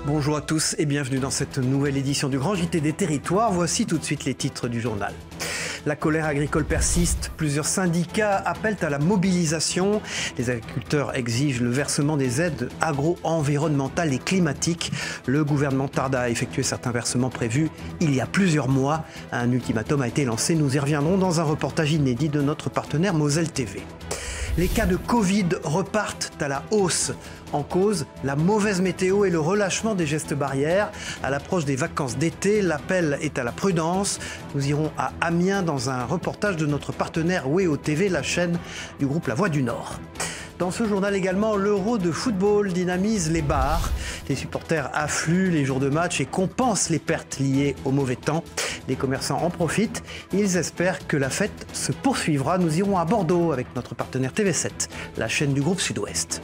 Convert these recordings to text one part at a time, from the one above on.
Bonjour à tous et bienvenue dans cette nouvelle édition du Grand JT des Territoires. Voici tout de suite les titres du journal. La colère agricole persiste. Plusieurs syndicats appellent à la mobilisation. Les agriculteurs exigent le versement des aides agro-environnementales et climatiques. Le gouvernement tarde à effectuer certains versements prévus il y a plusieurs mois. Un ultimatum a été lancé. Nous y reviendrons dans un reportage inédit de notre partenaire Moselle TV. Les cas de Covid repartent à la hausse. En cause, la mauvaise météo et le relâchement des gestes barrières. À l'approche des vacances d'été, l'appel est à la prudence. Nous irons à Amiens dans un reportage de notre partenaire WEO TV, la chaîne du groupe La Voix du Nord. Dans ce journal également, l'Euro de football dynamise les bars. Les supporters affluent les jours de match et compensent les pertes liées au mauvais temps. Les commerçants en profitent. Ils espèrent que la fête se poursuivra. Nous irons à Bordeaux avec notre partenaire TV7, la chaîne du groupe Sud-Ouest.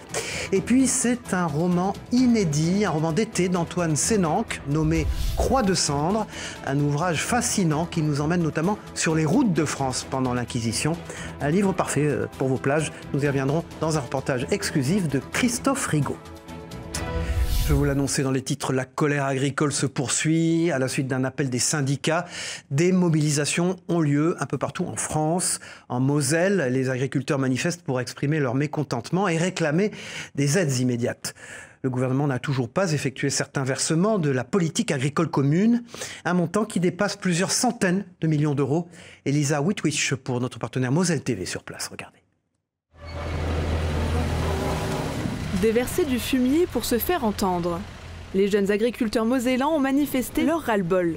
Et puis c'est un roman inédit, un roman d'été d'Antoine Sénanque, nommé Croix de cendre, un ouvrage fascinant qui nous emmène notamment sur les routes de France pendant l'Inquisition. Un livre parfait pour vos plages. Nous y reviendrons dans un reportage exclusif de Christophe Rigaud. Je vous l'annonçais dans les titres, la colère agricole se poursuit. À la suite d'un appel des syndicats, des mobilisations ont lieu un peu partout en France. En Moselle, les agriculteurs manifestent pour exprimer leur mécontentement et réclamer des aides immédiates. Le gouvernement n'a toujours pas effectué certains versements de la politique agricole commune, un montant qui dépasse plusieurs centaines de millions d'euros. Elisa Whitwish pour notre partenaire Moselle TV sur place, regardez. Déverser du fumier pour se faire entendre. Les jeunes agriculteurs mosellans ont manifesté leur ras-le-bol.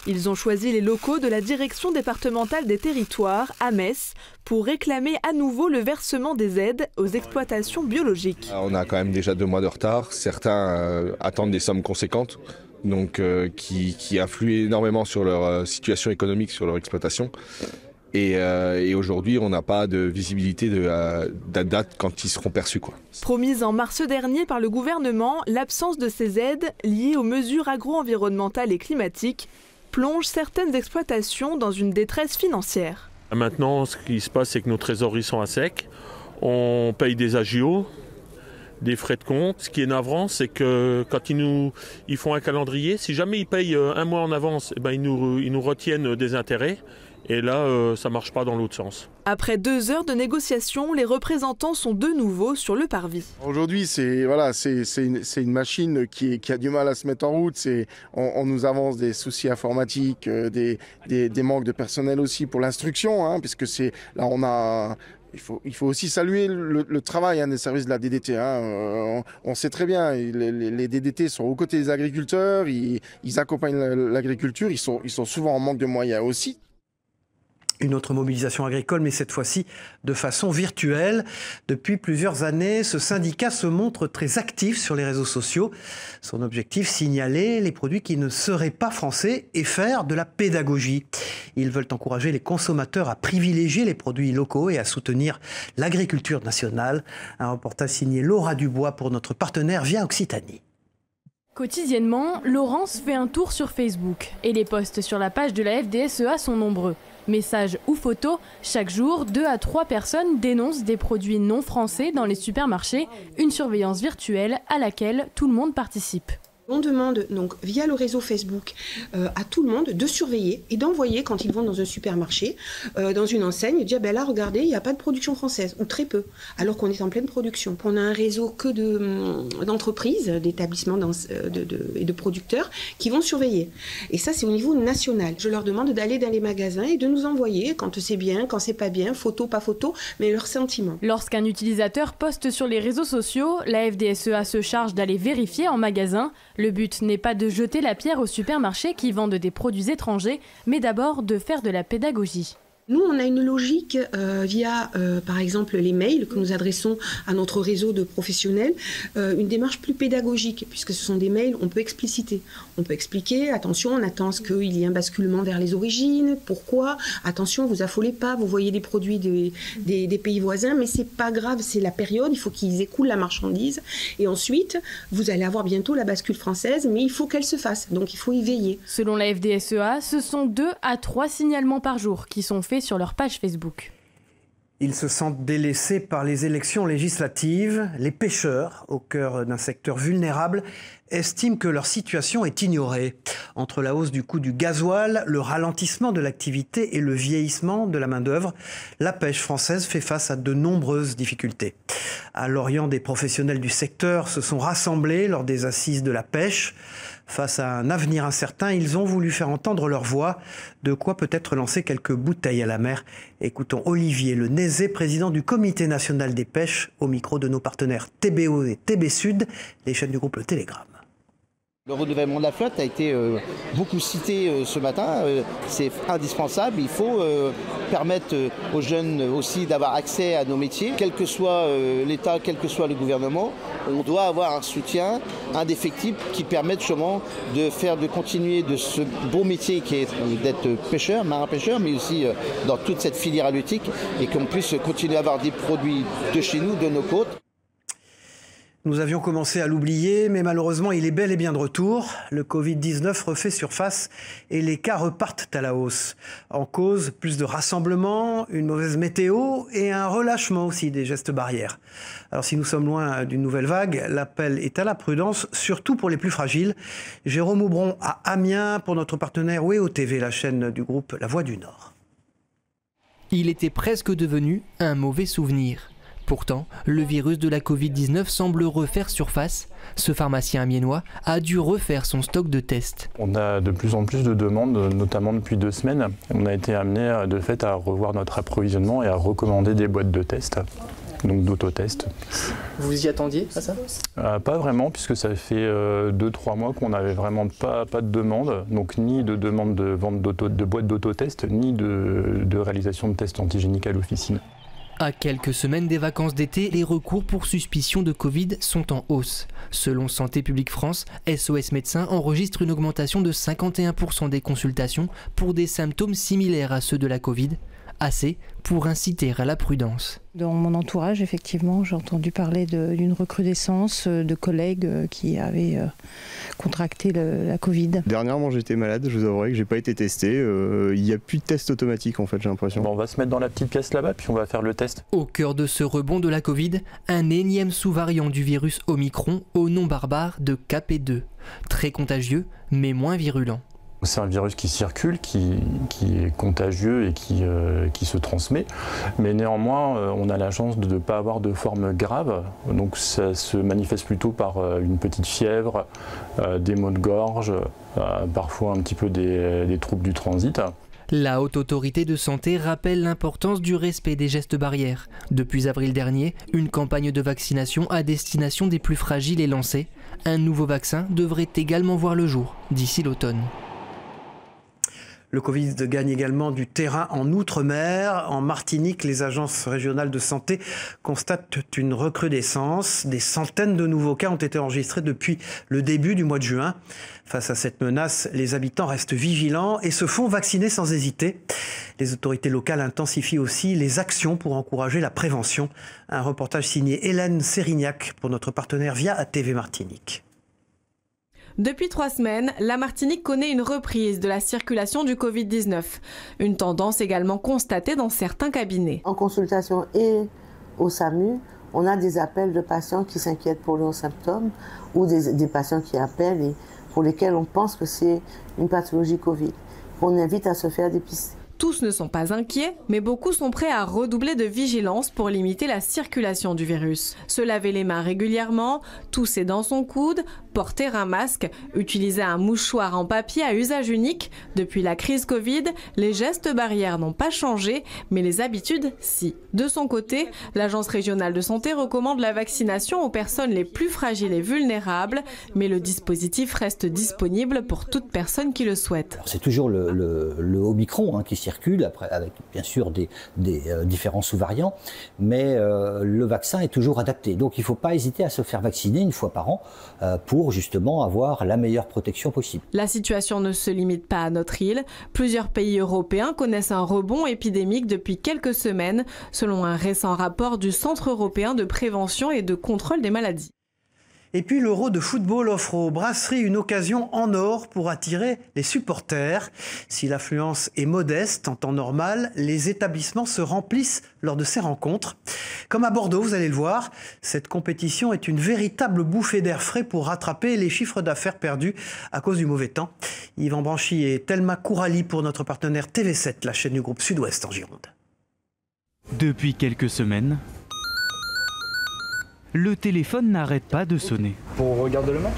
Ils ont choisi les locaux de la direction départementale des territoires, à Metz, pour réclamer à nouveau le versement des aides aux exploitations biologiques. On a quand même déjà 2 mois de retard. Certains attendent des sommes conséquentes, donc qui influent énormément sur leur situation économique, sur leur exploitation. Et aujourd'hui, on n'a pas de visibilité de la date quand ils seront perçus, quoi. Promise en mars dernier par le gouvernement, l'absence de ces aides liées aux mesures agro-environnementales et climatiques plonge certaines exploitations dans une détresse financière. Maintenant, ce qui se passe, c'est que nos trésoreries sont à sec. On paye des agios, des frais de compte. Ce qui est navrant, c'est que quand ils font un calendrier, si jamais ils payent 1 mois en avance, eh ben ils nous retiennent des intérêts. Et là, ça ne marche pas dans l'autre sens. Après 2 heures de négociation, les représentants sont de nouveau sur le parvis. Aujourd'hui, c'est une machine qui a du mal à se mettre en route. On nous avance des soucis informatiques, des manques de personnel aussi pour l'instruction, hein, puisque là il faut aussi saluer le travail des services de la DDT. On sait très bien, les DDT sont aux côtés des agriculteurs, ils accompagnent l'agriculture, ils sont souvent en manque de moyens aussi. Une autre mobilisation agricole, mais cette fois-ci de façon virtuelle. Depuis plusieurs années, ce syndicat se montre très actif sur les réseaux sociaux. Son objectif, signaler les produits qui ne seraient pas français et faire de la pédagogie. Ils veulent encourager les consommateurs à privilégier les produits locaux et à soutenir l'agriculture nationale. Un reportage signé Laura Dubois pour notre partenaire Via Occitanie. Quotidiennement, Laurence fait un tour sur Facebook et les posts sur la page de la FDSEA sont nombreux. Messages ou photos, chaque jour, 2 à 3 personnes dénoncent des produits non français dans les supermarchés, une surveillance virtuelle à laquelle tout le monde participe. On demande donc via le réseau Facebook à tout le monde de surveiller et d'envoyer quand ils vont dans un supermarché, dans une enseigne, dire ben là regardez, il n'y a pas de production française ou très peu, alors qu'on est en pleine production. On a un réseau que d'entreprises, d'établissements et de producteurs qui vont surveiller. Et ça c'est au niveau national. Je leur demande d'aller dans les magasins et de nous envoyer quand c'est bien, quand c'est pas bien, photo, pas photo, mais leurs sentiments. Lorsqu'un utilisateur poste sur les réseaux sociaux, la FDSEA se charge d'aller vérifier en magasin. Le but n'est pas de jeter la pierre aux supermarchés qui vendent des produits étrangers, mais d'abord de faire de la pédagogie. Nous, on a une logique via, par exemple, les mails que nous adressons à notre réseau de professionnels, une démarche plus pédagogique, puisque ce sont des mails, on peut expliciter. On peut expliquer, attention, on attend qu'il y ait un basculement vers les origines, pourquoi, attention, vous affolez pas, vous voyez des produits des pays voisins, mais c'est pas grave, c'est la période, il faut qu'ils écoulent la marchandise. Et ensuite, vous allez avoir bientôt la bascule française, mais il faut qu'elle se fasse, donc il faut y veiller. Selon la FDSEA, ce sont 2 à 3 signalements par jour qui sont faits sur leur page Facebook. Ils se sentent délaissés par les élections législatives. Les pêcheurs, au cœur d'un secteur vulnérable, estiment que leur situation est ignorée. Entre la hausse du coût du gasoil, le ralentissement de l'activité et le vieillissement de la main-d'œuvre, la pêche française fait face à de nombreuses difficultés. À Lorient, des professionnels du secteur se sont rassemblés lors des assises de la pêche. Face à un avenir incertain, ils ont voulu faire entendre leur voix, de quoi peut-être lancer quelques bouteilles à la mer. Écoutons Olivier Le Nézet, président du Comité national des pêches, au micro de nos partenaires TBO et TB Sud, les chaînes du groupe Le Télégramme. Le renouvellement de la flotte a été beaucoup cité ce matin. C'est indispensable. Il faut permettre aux jeunes aussi d'avoir accès à nos métiers. Quel que soit l'État, quel que soit le gouvernement, on doit avoir un soutien indéfectible qui permette justement de continuer de ce beau métier qui est d'être pêcheur, marin-pêcheur, mais aussi dans toute cette filière halieutique et qu'on puisse continuer à avoir des produits de chez nous, de nos côtes. Nous avions commencé à l'oublier, mais malheureusement, il est bel et bien de retour. Le Covid-19 refait surface et les cas repartent à la hausse. En cause, plus de rassemblements, une mauvaise météo et un relâchement aussi des gestes barrières. Alors si nous sommes loin d'une nouvelle vague, l'appel est à la prudence, surtout pour les plus fragiles. Jérôme Aubron à Amiens pour notre partenaire WEO TV, la chaîne du groupe La Voix du Nord. Il était presque devenu un mauvais souvenir. Pourtant, le virus de la Covid-19 semble refaire surface. Ce pharmacien amiénois a dû refaire son stock de tests. On a de plus en plus de demandes, notamment depuis 2 semaines. On a été amené de fait à revoir notre approvisionnement et à recommander des boîtes de tests, donc d'autotests. Vous y attendiez à ça ? Pas vraiment, puisque ça fait 2-3 mois qu'on n'avait vraiment pas de demande, donc ni de demande de vente de boîtes d'autotests, ni de réalisation de tests antigéniques à l'officine. À quelques semaines des vacances d'été, les recours pour suspicion de Covid sont en hausse. Selon Santé publique France, SOS Médecins enregistre une augmentation de 51% des consultations pour des symptômes similaires à ceux de la Covid, assez pour inciter à la prudence. Dans mon entourage, effectivement, j'ai entendu parler d'une recrudescence de collègues qui avaient contracté la Covid. Dernièrement, j'étais malade, je vous avouerai que j'ai pas été testé. Il n'y a plus de test automatique, en fait, j'ai l'impression. Bon, on va se mettre dans la petite pièce là-bas, puis on va faire le test. Au cœur de ce rebond de la Covid, un énième sous-variant du virus Omicron au nom barbare de KP2. Très contagieux, mais moins virulent. C'est un virus qui circule, qui est contagieux et qui se transmet. Mais néanmoins, on a la chance de ne pas avoir de forme grave. Donc ça se manifeste plutôt par une petite fièvre, des maux de gorge, parfois un petit peu des troubles du transit. La Haute Autorité de Santé rappelle l'importance du respect des gestes barrières. Depuis avril dernier, une campagne de vaccination à destination des plus fragiles est lancée. Un nouveau vaccin devrait également voir le jour d'ici l'automne. Le Covid gagne également du terrain en Outre-mer. En Martinique, les agences régionales de santé constatent une recrudescence. Des centaines de nouveaux cas ont été enregistrés depuis le début du mois de juin. Face à cette menace, les habitants restent vigilants et se font vacciner sans hésiter. Les autorités locales intensifient aussi les actions pour encourager la prévention. Un reportage signé Hélène Sérignac pour notre partenaire Via TV Martinique. Depuis 3 semaines, la Martinique connaît une reprise de la circulation du Covid-19. Une tendance également constatée dans certains cabinets. En consultation et au SAMU, on a des appels de patients qui s'inquiètent pour leurs symptômes ou des patients qui appellent et pour lesquels on pense que c'est une pathologie Covid. On invite à se faire dépister. Tous ne sont pas inquiets, mais beaucoup sont prêts à redoubler de vigilance pour limiter la circulation du virus. Se laver les mains régulièrement, tousser dans son coude, porter un masque, utiliser un mouchoir en papier à usage unique. Depuis la crise Covid, les gestes barrières n'ont pas changé, mais les habitudes, si. De son côté, l'Agence régionale de santé recommande la vaccination aux personnes les plus fragiles et vulnérables, mais le dispositif reste disponible pour toute personne qui le souhaite. C'est toujours le Omicron qui circule, après, avec bien sûr des différents sous-variants, mais le vaccin est toujours adapté. Donc il ne faut pas hésiter à se faire vacciner 1 fois par an pour justement avoir la meilleure protection possible. La situation ne se limite pas à notre île. Plusieurs pays européens connaissent un rebond épidémique depuis quelques semaines, selon un récent rapport du Centre européen de prévention et de contrôle des maladies. Et puis l'Euro de football offre aux brasseries une occasion en or pour attirer les supporters. Si l'affluence est modeste en temps normal, les établissements se remplissent lors de ces rencontres. Comme à Bordeaux, vous allez le voir, cette compétition est une véritable bouffée d'air frais pour rattraper les chiffres d'affaires perdus à cause du mauvais temps. Yvan Branchy et Thelma Kourali pour notre partenaire TV7, la chaîne du groupe Sud-Ouest en Gironde. Depuis quelques semaines, le téléphone n'arrête pas de sonner. Pour regarder le match ?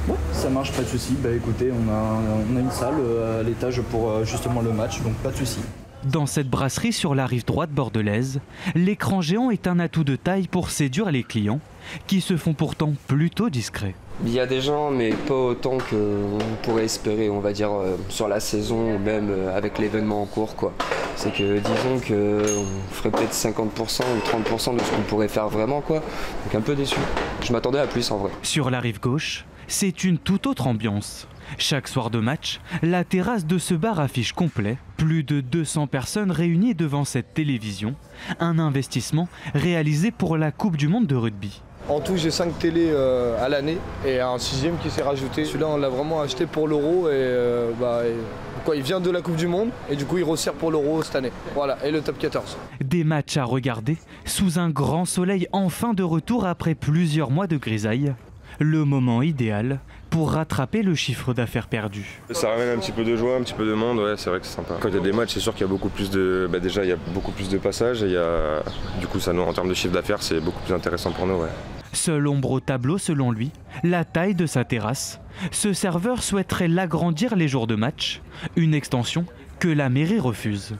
Ouais, ça marche, pas de souci. Bah écoutez, on a une salle à l'étage pour justement le match, donc pas de souci. Dans cette brasserie sur la rive droite bordelaise, l'écran géant est un atout de taille pour séduire les clients, qui se font pourtant plutôt discrets. Il y a des gens, mais pas autant qu'on pourrait espérer, on va dire, sur la saison ou même avec l'événement en cours, quoi. C'est que disons qu'on ferait peut-être 50% ou 30% de ce qu'on pourrait faire vraiment, quoi. Donc un peu déçu. Je m'attendais à plus en vrai. Sur la rive gauche, c'est une toute autre ambiance. Chaque soir de match, la terrasse de ce bar affiche complet. Plus de 200 personnes réunies devant cette télévision. Un investissement réalisé pour la Coupe du Monde de rugby. En tout, j'ai 5 télés à l'année et un 6e qui s'est rajouté. Celui-là, on l'a vraiment acheté pour l'Euro il vient de la Coupe du Monde et du coup, il resserre pour l'Euro cette année. Voilà, et le top 14. Des matchs à regarder sous un grand soleil enfin de retour après plusieurs mois de grisaille. Le moment idéal pour rattraper le chiffre d'affaires perdu. Ça ramène un petit peu de joie, un petit peu de monde, ouais, c'est vrai que c'est sympa. Quand il y a des matchs, c'est sûr qu'il y a beaucoup plus de... déjà, il y a beaucoup plus de passages et du coup, ça, en termes de chiffre d'affaires, c'est beaucoup plus intéressant pour nous. Ouais. Seule ombre au tableau, selon lui, la taille de sa terrasse. Ce serveur souhaiterait l'agrandir les jours de match, une extension que la mairie refuse.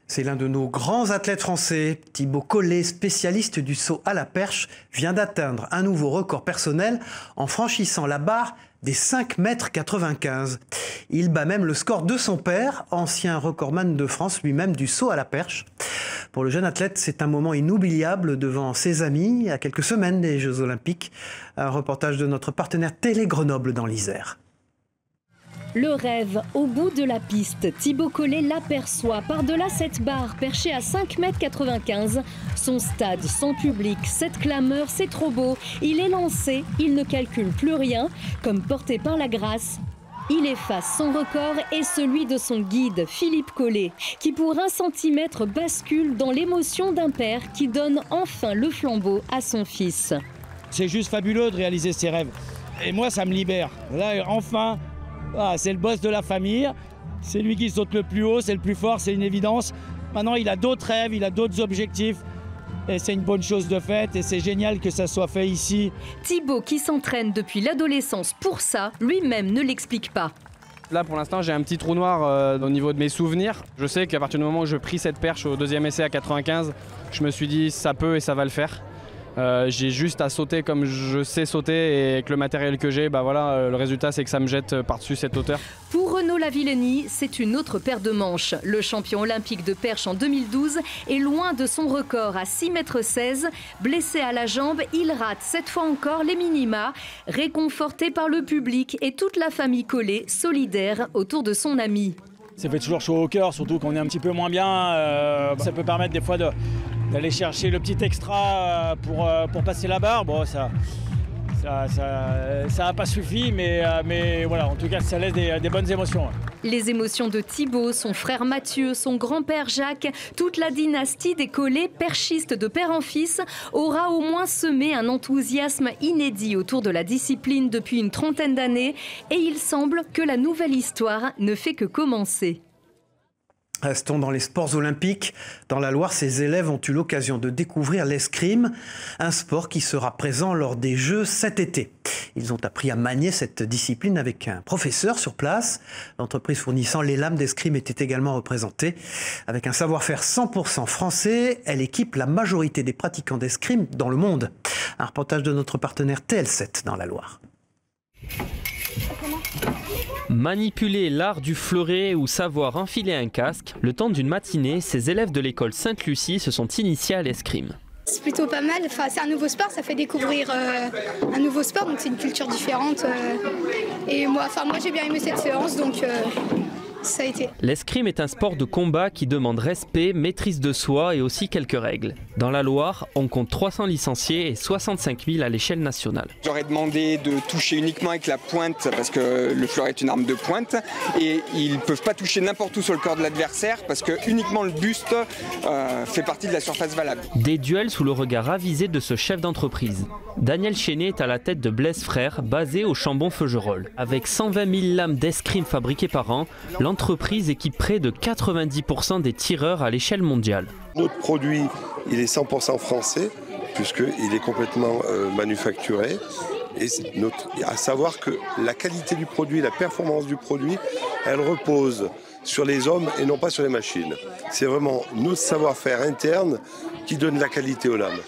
C'est l'un de nos grands athlètes français. Thibaut Collet, spécialiste du saut à la perche, vient d'atteindre un nouveau record personnel en franchissant la barre des 5,95 m. Il bat même le score de son père, ancien recordman de France lui-même du saut à la perche. Pour le jeune athlète, c'est un moment inoubliable devant ses amis à quelques semaines des Jeux Olympiques. Un reportage de notre partenaire Télé Grenoble dans l'Isère. Le rêve, au bout de la piste, Thibaut Collet l'aperçoit par-delà cette barre perchée à 5,95 m. Son stade, son public, cette clameur, c'est trop beau. Il est lancé, il ne calcule plus rien. Comme porté par la grâce, il efface son record et celui de son guide, Philippe Collet, qui pour 1 centimètre bascule dans l'émotion d'un père qui donne enfin le flambeau à son fils. C'est juste fabuleux de réaliser ses rêves. Et moi, ça me libère. Là, enfin... Ah, c'est le boss de la famille, c'est lui qui saute le plus haut, c'est le plus fort, c'est une évidence. Maintenant, il a d'autres rêves, il a d'autres objectifs. Et c'est une bonne chose de faite et c'est génial que ça soit fait ici. Thibaut, qui s'entraîne depuis l'adolescence pour ça, lui-même ne l'explique pas. Là, pour l'instant, j'ai un petit trou noir au niveau de mes souvenirs. Je sais qu'à partir du moment où je pris cette perche au 2e essai à 95, je me suis dit ça peut et ça va le faire. J'ai juste à sauter comme je sais sauter et avec le matériel que j'ai, le résultat c'est que ça me jette par-dessus cette hauteur. Pour Renaud Lavillenie, c'est une autre paire de manches. Le champion olympique de perche en 2012 est loin de son record à 6,16 m. Blessé à la jambe, il rate cette fois encore les minima, réconforté par le public et toute la famille Collet, solidaire autour de son ami. Ça fait toujours chaud au cœur, surtout quand on est un petit peu moins bien. Ça peut permettre des fois d'aller chercher le petit extra pour passer la barre. Bon, ça n'a pas suffi, mais voilà, en tout cas, ça laisse des bonnes émotions. Les émotions de Thibaut, son frère Mathieu, son grand-père Jacques, toute la dynastie des Collet, perchistes de père en fils, aura au moins semé un enthousiasme inédit autour de la discipline depuis une trentaine d'années. Et il semble que la nouvelle histoire ne fait que commencer. Restons dans les sports olympiques. Dans la Loire, ces élèves ont eu l'occasion de découvrir l'escrime, un sport qui sera présent lors des Jeux cet été. Ils ont appris à manier cette discipline avec un professeur sur place. L'entreprise fournissant les lames d'escrime était également représentée. Avec un savoir-faire 100% français, elle équipe la majorité des pratiquants d'escrime dans le monde. Un reportage de notre partenaire TL7 dans la Loire. Manipuler l'art du fleuret ou savoir enfiler un casque, le temps d'une matinée, ces élèves de l'école Sainte-Lucie se sont initiés à l'escrime. C'est plutôt pas mal, c'est un nouveau sport, ça fait découvrir un nouveau sport, donc c'est une culture différente. Et moi j'ai bien aimé cette séance, donc ça a été. L'escrime est un sport de combat qui demande respect, maîtrise de soi et aussi quelques règles. Dans la Loire, on compte 300 licenciés et 65 000 à l'échelle nationale. J'aurais demandé de toucher uniquement avec la pointe parce que le fleuret est une arme de pointe et ils ne peuvent pas toucher n'importe où sur le corps de l'adversaire parce que uniquement le buste fait partie de la surface valable. Des duels sous le regard avisé de ce chef d'entreprise. Daniel Chénet est à la tête de Blaise Frères, basé au Chambon-Feugerolles. Avec 120 000 lames d'escrime fabriquées par an, l'entreprise équipe près de 90% des tireurs à l'échelle mondiale. Notre produit, il est 100% français, puisqu'il est complètement manufacturé. Et à savoir que la qualité du produit, la performance du produit, elle repose sur les hommes et non pas sur les machines. C'est vraiment notre savoir-faire interne qui donne la qualité aux lames.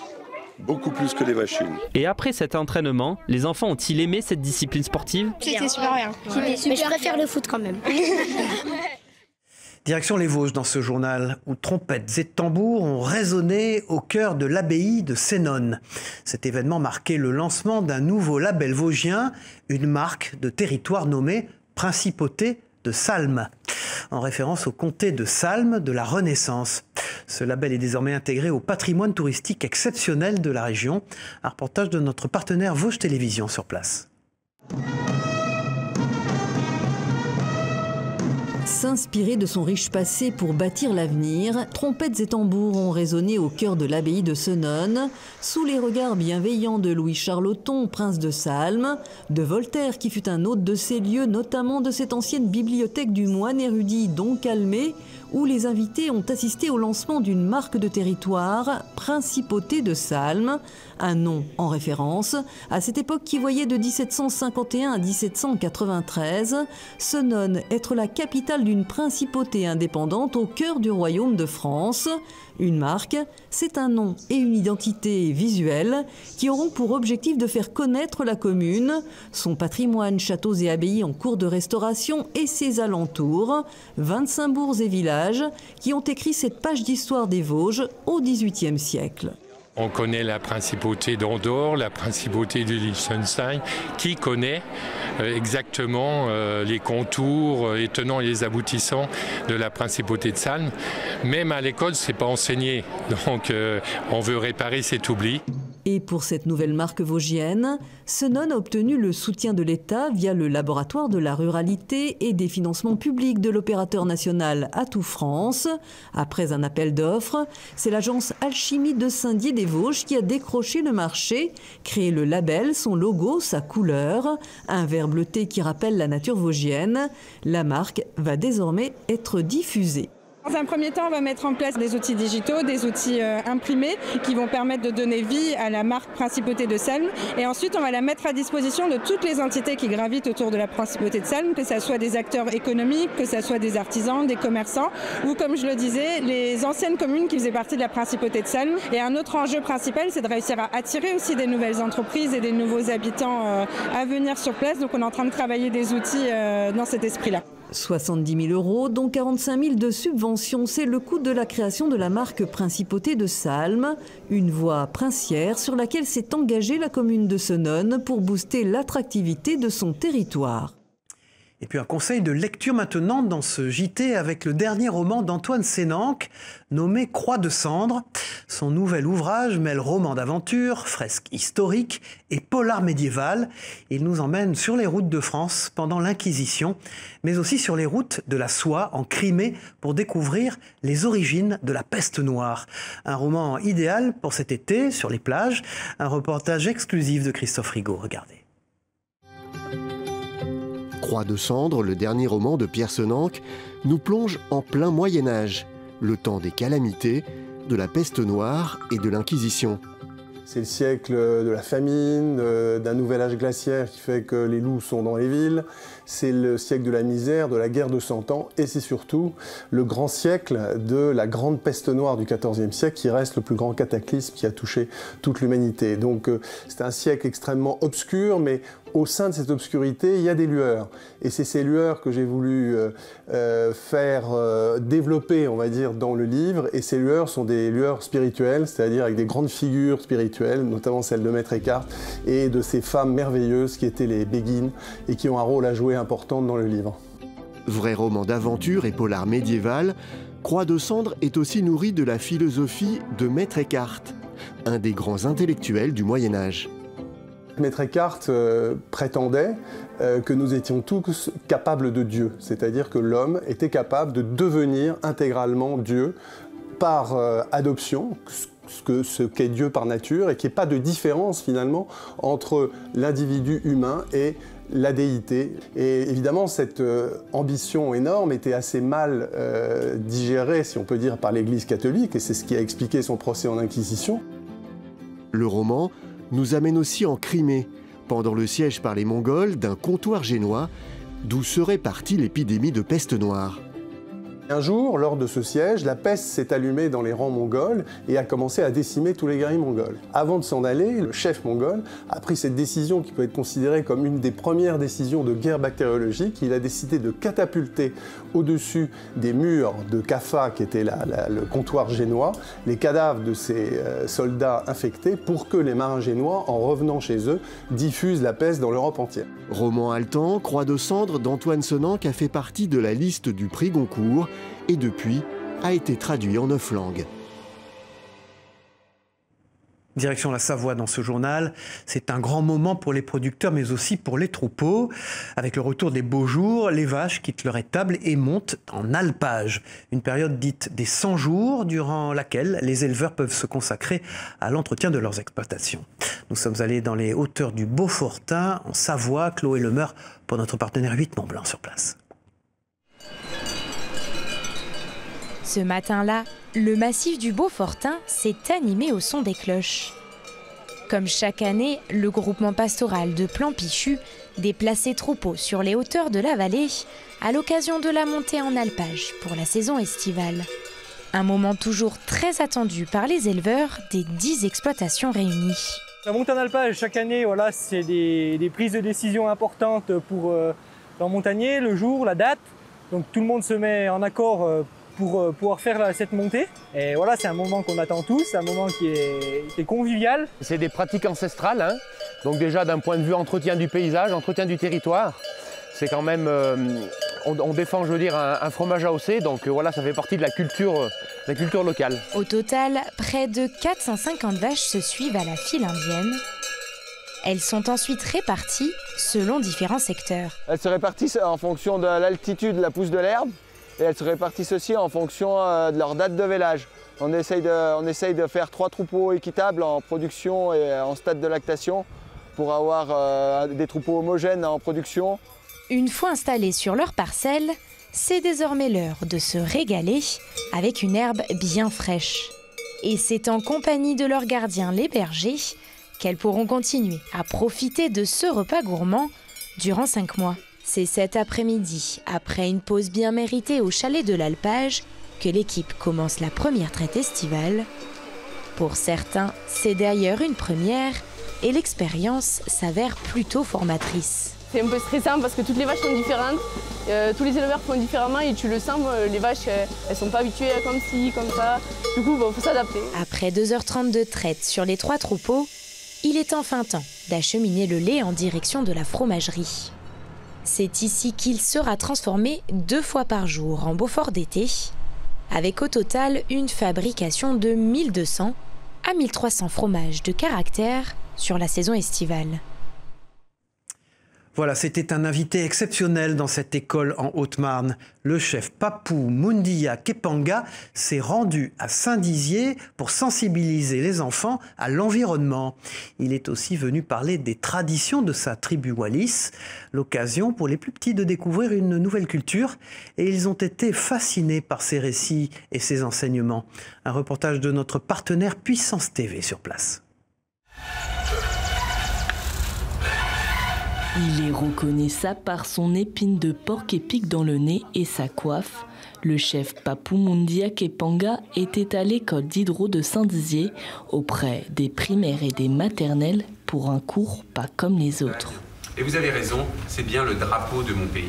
Beaucoup plus que les machines. Et après cet entraînement, les enfants ont-ils aimé cette discipline sportive? C'était super bien. Mais je préfère le foot quand même. Direction les Vosges dans ce journal où trompettes et tambours ont résonné au cœur de l'abbaye de Senones. Cet événement marquait le lancement d'un nouveau label vosgien, une marque de territoire nommée Principauté de Salm, en référence au comté de Salm de la Renaissance. Ce label est désormais intégré au patrimoine touristique exceptionnel de la région. Un reportage de notre partenaire Vosges Télévision sur place. S'inspirer de son riche passé pour bâtir l'avenir, trompettes et tambours ont résonné au cœur de l'abbaye de Senones, sous les regards bienveillants de Louis-Charles Othon, prince de Salm, de Voltaire qui fut un hôte de ces lieux, notamment de cette ancienne bibliothèque du moine érudit Don Calmet, où les invités ont assisté au lancement d'une marque de territoire, Principauté de Salm, un nom en référence à cette époque qui voyait de 1751 à 1793 Senones être la capitale d'une principauté indépendante au cœur du royaume de France. Une marque, c'est un nom et une identité visuelle qui auront pour objectif de faire connaître la commune, son patrimoine, châteaux et abbayes en cours de restauration et ses alentours, 25 bourgs et villages qui ont écrit cette page d'histoire des Vosges au XVIIIe siècle. On connaît la principauté d'Andorre, la principauté de Liechtenstein. Qui connaît exactement les contours, les tenants et les aboutissants de la principauté de Salm? Même à l'école, ce n'est pas enseigné. Donc on veut réparer cet oubli. Et pour cette nouvelle marque vosgienne, Senones a obtenu le soutien de l'État via le laboratoire de la ruralité et des financements publics de l'opérateur national Atout France. Après un appel d'offres, c'est l'agence Alchimie de Saint-Dié des Vosges qui a décroché le marché, créé le label, son logo, sa couleur, un vert bleuté qui rappelle la nature vosgienne. La marque va désormais être diffusée. Dans un premier temps, on va mettre en place des outils digitaux, des outils imprimés qui vont permettre de donner vie à la marque Principauté de Salm. Et ensuite, on va la mettre à disposition de toutes les entités qui gravitent autour de la Principauté de Salm, que ce soit des acteurs économiques, que ce soit des artisans, des commerçants, ou comme je le disais, les anciennes communes qui faisaient partie de la Principauté de Salm. Et un autre enjeu principal, c'est de réussir à attirer aussi des nouvelles entreprises et des nouveaux habitants à venir sur place. Donc on est en train de travailler des outils dans cet esprit-là. 70 000 €, dont 45 000 de subventions, c'est le coût de la création de la marque Principauté de Salm, une voie princière sur laquelle s'est engagée la commune de Senones pour booster l'attractivité de son territoire. Et puis un conseil de lecture maintenant dans ce JT avec le dernier roman d'Antoine Sénanque, nommé Croix de cendre. Son nouvel ouvrage mêle roman d'aventure, fresque historique et polar médiéval. Il nous emmène sur les routes de France pendant l'Inquisition, mais aussi sur les routes de la soie en Crimée pour découvrir les origines de la peste noire. Un roman idéal pour cet été sur les plages. Un reportage exclusif de Christophe Rigaud. Regardez. Croix de cendre, le dernier roman de Pierre Sénanque, nous plonge en plein Moyen-Âge, le temps des calamités, de la peste noire et de l'Inquisition. C'est le siècle de la famine, d'un nouvel âge glaciaire qui fait que les loups sont dans les villes. C'est le siècle de la misère, de la guerre de 100 ans. Et c'est surtout le grand siècle de la grande peste noire du XIVe siècle qui reste le plus grand cataclysme qui a touché toute l'humanité. Donc c'est un siècle extrêmement obscur, mais au sein de cette obscurité, il y a des lueurs. Et c'est ces lueurs que j'ai voulu faire développer, on va dire, dans le livre. Et ces lueurs sont des lueurs spirituelles, c'est-à-dire avec des grandes figures spirituelles, notamment celle de Maître Eckhart, et de ces femmes merveilleuses qui étaient les béguines et qui ont un rôle à jouer important dans le livre. Vrai roman d'aventure et polar médiéval, Croix de Cendre est aussi nourri de la philosophie de Maître Eckhart, un des grands intellectuels du Moyen-Âge. Maître Eckhart prétendait que nous étions tous capables de Dieu, c'est-à-dire que l'homme était capable de devenir intégralement Dieu par adoption, ce qu'est Dieu par nature, et qu'il n'y ait pas de différence finalement entre l'individu humain et la déité. Et évidemment, cette ambition énorme était assez mal digérée, si on peut dire, par l'Église catholique, et c'est ce qui a expliqué son procès en Inquisition. Le roman nous amène aussi en Crimée, pendant le siège par les Mongols d'un comptoir génois, d'où serait partie l'épidémie de peste noire. Un jour, lors de ce siège, la peste s'est allumée dans les rangs mongols et a commencé à décimer tous les guerriers mongols. Avant de s'en aller, le chef mongol a pris cette décision qui peut être considérée comme une des premières décisions de guerre bactériologique. Il a décidé de catapulter au-dessus des murs de Kaffa, qui était le comptoir génois, les cadavres de ces soldats infectés pour que les marins génois, en revenant chez eux, diffusent la peste dans l'Europe entière. Roman haletant, Croix de Cendre d'Antoine Senanque a fait partie de la liste du prix Goncourt et depuis a été traduit en 9 langues. Direction la Savoie dans ce journal, c'est un grand moment pour les producteurs mais aussi pour les troupeaux. Avec le retour des beaux jours, les vaches quittent leur étable et montent en alpage. Une période dite des 100 jours durant laquelle les éleveurs peuvent se consacrer à l'entretien de leurs exploitations. Nous sommes allés dans les hauteurs du Beaufortain en Savoie, Chloé Lemeur pour notre partenaire 8 Mont-Blanc sur place. Ce matin-là, le massif du Beaufortain s'est animé au son des cloches. Comme chaque année, le groupement pastoral de Plan-Pichu déplace ses troupeaux sur les hauteurs de la vallée à l'occasion de la montée en alpage pour la saison estivale. Un moment toujours très attendu par les éleveurs des 10 exploitations réunies. La montée en alpage, chaque année, voilà, c'est des prises de décision importantes pour les montagners, le jour, la date. Donc tout le monde se met en accord pour pouvoir faire cette montée. Et voilà, c'est un moment qu'on attend tous, un moment qui est convivial. C'est des pratiques ancestrales, hein. Donc déjà d'un point de vue entretien du paysage, entretien du territoire, c'est quand même, on défend, je veux dire, un fromage AOC, donc voilà, ça fait partie de la culture locale. Au total, près de 450 vaches se suivent à la file indienne. Elles sont ensuite réparties selon différents secteurs. Elles se répartissent en fonction de l'altitude, la pousse de l'herbe, et elles se répartissent aussi en fonction de leur date de vélage. On essaye de faire 3 troupeaux équitables en production et en stade de lactation pour avoir des troupeaux homogènes en production. Une fois installés sur leur parcelle, c'est désormais l'heure de se régaler avec une herbe bien fraîche. Et c'est en compagnie de leurs gardiens, les bergers, qu'elles pourront continuer à profiter de ce repas gourmand durant 5 mois. C'est cet après-midi, après une pause bien méritée au chalet de l'Alpage, que l'équipe commence la première traite estivale. Pour certains, c'est d'ailleurs une première et l'expérience s'avère plutôt formatrice. C'est un peu stressant parce que toutes les vaches sont différentes, tous les éleveurs font différemment et tu le sens, les vaches elles sont pas habituées à comme ci, comme ça, du coup il faut s'adapter. Après 2h30 de traite sur les 3 troupeaux, il est enfin temps d'acheminer le lait en direction de la fromagerie. C'est ici qu'il sera transformé 2 fois par jour en Beaufort d'été, avec au total une fabrication de 1200 à 1300 fromages de caractère sur la saison estivale. Voilà, c'était un invité exceptionnel dans cette école en Haute-Marne. Le chef Papou Mundia Kepanga s'est rendu à Saint-Dizier pour sensibiliser les enfants à l'environnement. Il est aussi venu parler des traditions de sa tribu Wallis, l'occasion pour les plus petits de découvrir une nouvelle culture. Et ils ont été fascinés par ses récits et ses enseignements. Un reportage de notre partenaire Puissance TV sur place. Il est reconnaissable par son épine de porc-épic dans le nez et sa coiffe. Le chef Papou Mundia Kepanga était à l'école d'Hydro de Saint-Dizier auprès des primaires et des maternelles pour un cours pas comme les autres. Et vous avez raison, c'est bien le drapeau de mon pays.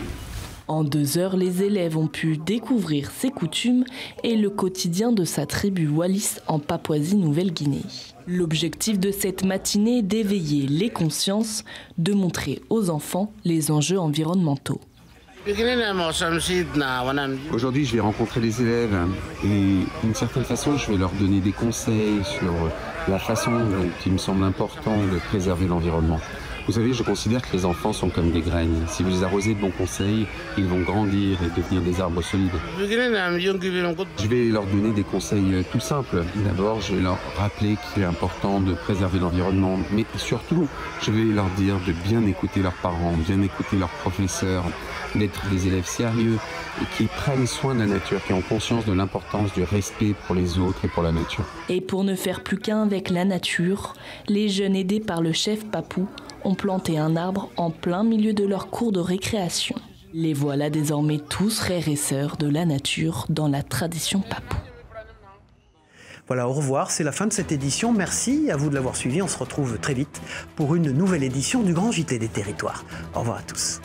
En 2 heures, les élèves ont pu découvrir ses coutumes et le quotidien de sa tribu Wallis en Papouasie-Nouvelle-Guinée. L'objectif de cette matinée est d'éveiller les consciences, de montrer aux enfants les enjeux environnementaux. Aujourd'hui, je vais rencontrer les élèves et d'une certaine façon, je vais leur donner des conseils sur la façon dont il me semble important de préserver l'environnement. Vous savez, je considère que les enfants sont comme des graines. Si vous les arrosez de bons conseils, ils vont grandir et devenir des arbres solides. Je vais leur donner des conseils tout simples. D'abord, je vais leur rappeler qu'il est important de préserver l'environnement, mais surtout, je vais leur dire de bien écouter leurs parents, bien écouter leurs professeurs, d'être des élèves sérieux et qui prennent soin de la nature, qui ont conscience de l'importance du respect pour les autres et pour la nature. Et pour ne faire plus qu'un avec la nature, les jeunes aidés par le chef Papou ont planté un arbre en plein milieu de leur cours de récréation. Les voilà désormais tous frères et sœurs de la nature dans la tradition Papou. Voilà, au revoir, c'est la fin de cette édition. Merci à vous de l'avoir suivi. On se retrouve très vite pour une nouvelle édition du Grand JT des Territoires. Au revoir à tous.